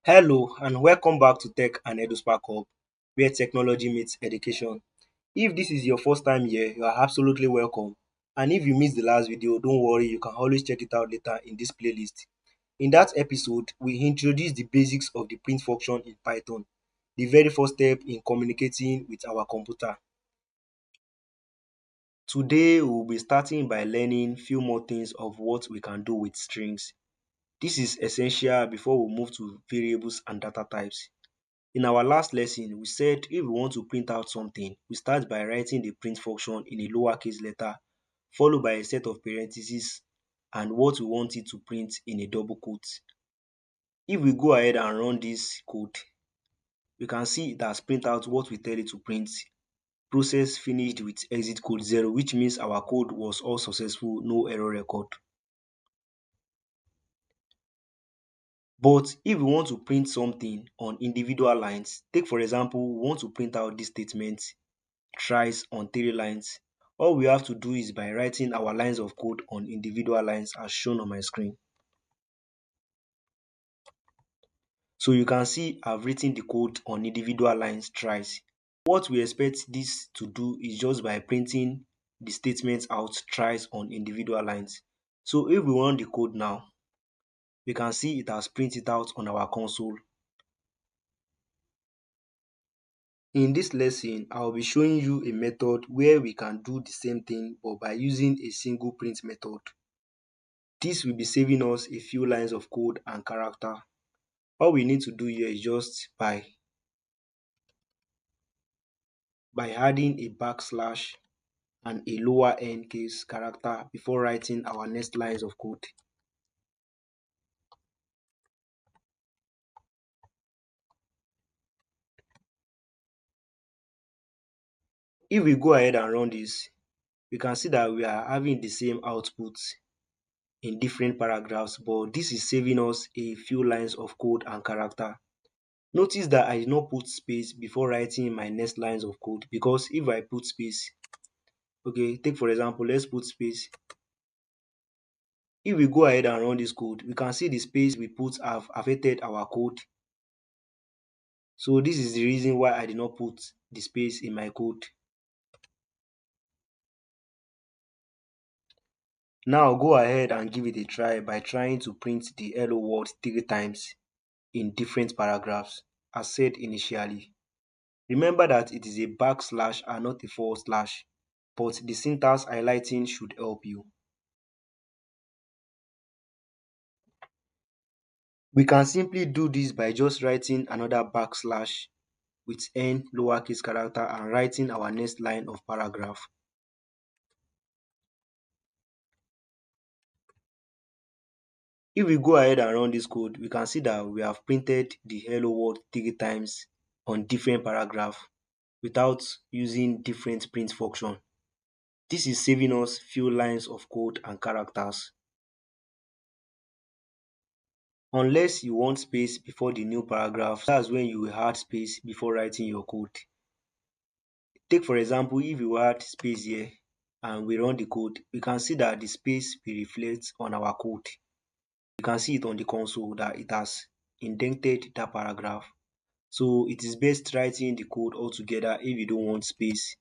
Hello and welcome back to Tech and EduSpark Hub, where technology meets education. If this is your first time here, you are absolutely welcome. And if you missed the last video, don't worry, you can always check it out later in this playlist. In that episode, we introduced the basics of the print function in Python, the very first step in communicating with our computer. Today, we will be starting by learning few more things of what we can do with strings. This is essential before we move to variables and data types. In our last lesson, we said if we want to print out something, we start by writing the print function in a lowercase letter, followed by a set of parentheses and what we want it to print in a double quote. If we go ahead and run this code, we can see it has print out what we tell it to print. Process finished with exit code 0, which means our code was all successful, no error record. But if we want to print something on individual lines, take for example, we want to print out this statement thrice on 3 lines. All we have to do is by writing our lines of code on individual lines as shown on my screen. So you can see I've written the code on individual lines thrice. What we expect this to do is just by printing the statements out thrice on individual lines. So if we run the code now, we can see it has printed out on our console. In this lesson, I will be showing you a method where we can do the same thing but by using a single print method. This will be saving us a few lines of code and character. All we need to do here is just by adding a backslash and a lower end case character before writing our next lines of code. If we go ahead and run this, we can see that we are having the same output in different paragraphs, but this is saving us a few lines of code and character. Notice that I did not put space before writing my next lines of code, because if I put space, okay, take for example, let's put space. If we go ahead and run this code, we can see the space we put have affected our code. So this is the reason why I did not put the space in my code. Now go ahead and give it a try by trying to print the hello world 3 times in different paragraphs as said initially. Remember that it is a backslash and not a forward slash, but the syntax highlighting should help you. We can simply do this by just writing another backslash with n lowercase character and writing our next line of paragraph. If we go ahead and run this code, we can see that we have printed the hello world 3 times on different paragraph without using different print function. This is saving us few lines of code and characters. Unless you want space before the new paragraph, that's when you will add space before writing your code. Take for example, if you add space here and we run the code, we can see that the space will reflect on our code. You can see it on the console that it has indented that paragraph. So it is best writing the code all together if you don't want space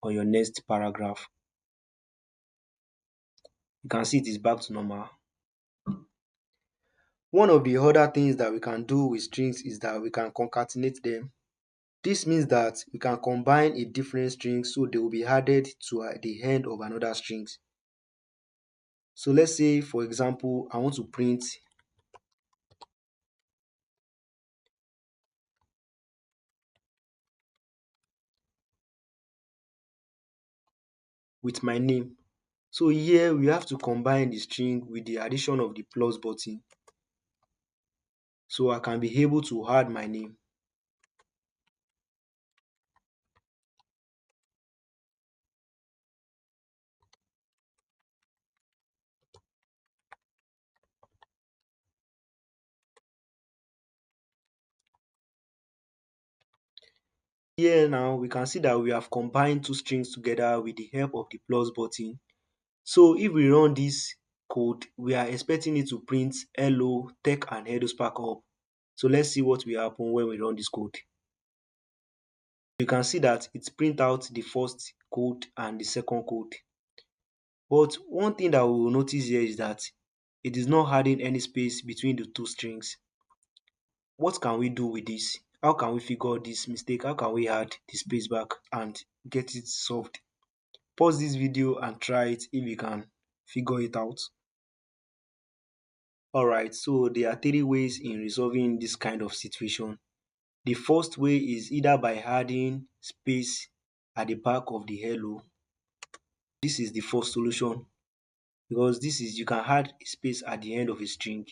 on your next paragraph. You can see it is back to normal. One of the other things that we can do with strings is that we can concatenate them. This means that we can combine a different string so they will be added to the end of another string. So let's say, for example, I want to print with my name. So here we have to combine the string with the addition of the plus button. So I can be able to add my name. Here now we can see that we have combined two strings together with the help of the plus button. So if we run this code, we are expecting it to print hello, tech and EduSpark Hub. So let's see what will happen when we run this code. You can see that it print out the first code and the second code. But one thing that we will notice here is that it is not adding any space between the two strings. What can we do with this? How can we figure this mistake? How can we add the space back and get it solved? Pause this video and try it if you can figure it out. Alright, so there are three ways in resolving this kind of situation. The first way is either by adding space at the back of the hello. This is the first solution because this is you can add a space at the end of a string.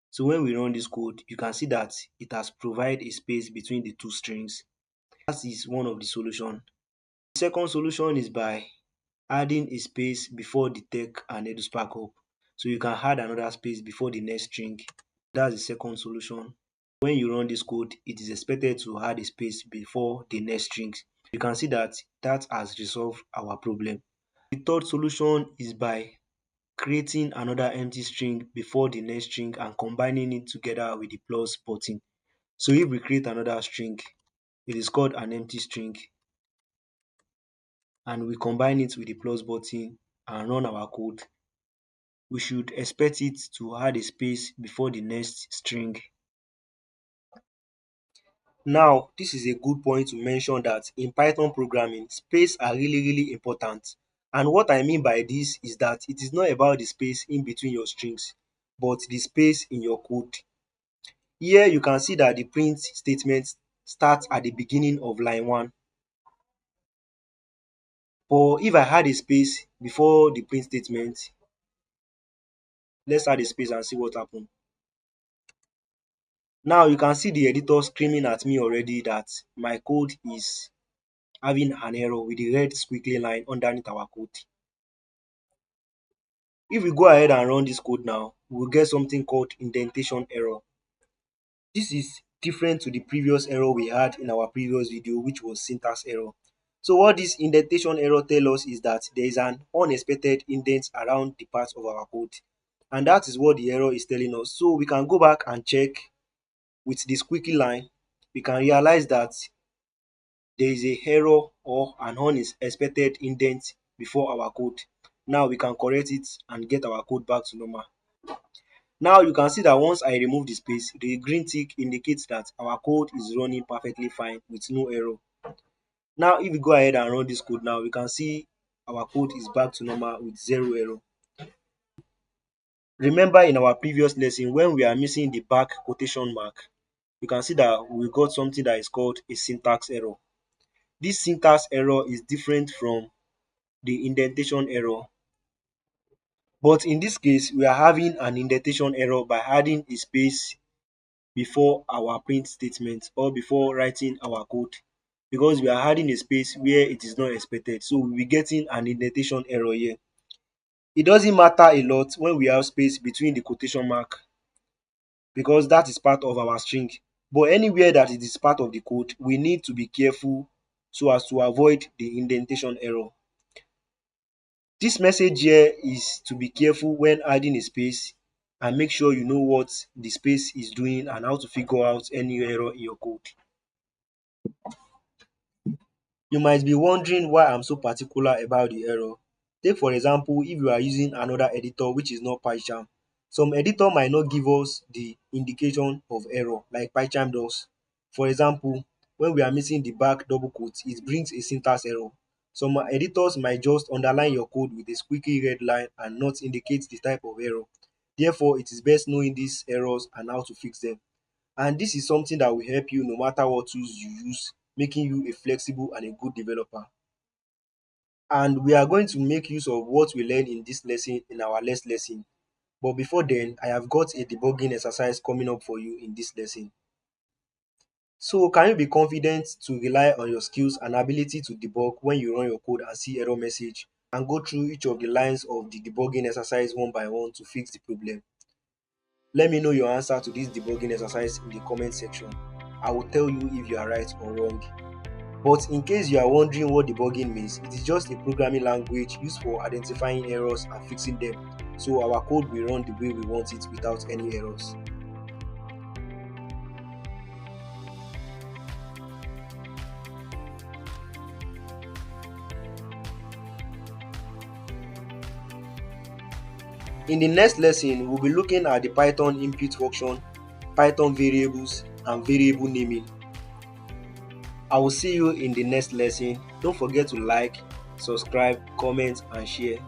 So when we run this code, you can see that it has provided a space between the two strings. That is one of the solutions. The second solution is by adding a space before the tech and edu spark up. So you can add another space before the next string. That's the second solution. When you run this code, it is expected to add a space before the next strings. You can see that that has resolved our problem. The third solution is by creating another empty string before the next string and combining it together with the plus button. So if we create another string, it is called an empty string, and we combine it with the plus button and run our code, we should expect it to add a space before the next string. Now, this is a good point to mention that in Python programming, space are really important. And what I mean by this is that it is not about the space in between your strings, but the space in your code. Here you can see that the print statement starts at the beginning of line 1. But if I had a space before the print statement, let's add a space and see what happens. Now you can see the editor screaming at me already that my code is having an error with the red squiggly line underneath our code. If we go ahead and run this code now, we will get something called indentation error. This is different to the previous error we had in our previous video, which was syntax error. So what this indentation error tells us is that there is an unexpected indent around the parts of our code. And that is what the error is telling us. So we can go back and check with this squiggly line. We can realize that there is a error or an unexpected indent before our code. Now we can correct it and get our code back to normal. Now you can see that once I remove the space, the green tick indicates that our code is running perfectly fine with no error. Now if we go ahead and run this code now, we can see our code is back to normal with zero error. Remember in our previous lesson when we are missing the back quotation mark, you can see that we got something that is called a syntax error. This syntax error is different from the indentation error. But in this case, we are having an indentation error by adding a space before our print statement or before writing our code, because we are adding a space where it is not expected. So we'll be getting an indentation error here. It doesn't matter a lot when we have space between the quotation mark because that is part of our string. But anywhere that it is part of the code, we need to be careful so as to avoid the indentation error. This message here is to be careful when adding a space and make sure you know what the space is doing and how to figure out any error in your code. You might be wondering why I'm so particular about the error. Take for example, if you are using another editor which is not PyCharm. Some editor might not give us the indication of error like PyCharm does. For example, when we are missing the back double quote, it brings a syntax error. Some editors might just underline your code with a squiggly red line and not indicate the type of error. Therefore, it is best knowing these errors and how to fix them. And this is something that will help you no matter what tools you use, making you a flexible and a good developer. And we are going to make use of what we learned in this lesson in our next lesson. But before then, I have got a debugging exercise coming up for you in this lesson. So can you be confident to rely on your skills and ability to debug when you run your code and see error message and go through each of the lines of the debugging exercise one by one to fix the problem? Let me know your answer to this debugging exercise in the comment section. I will tell you if you are right or wrong. But in case you are wondering what debugging means, it is just a programming language used for identifying errors and fixing them, so our code will run the way we want it without any errors. In the next lesson, we'll be looking at the Python input function, Python variables, and variable naming. I will see you in the next lesson. Don't forget to like, subscribe, comment, and share.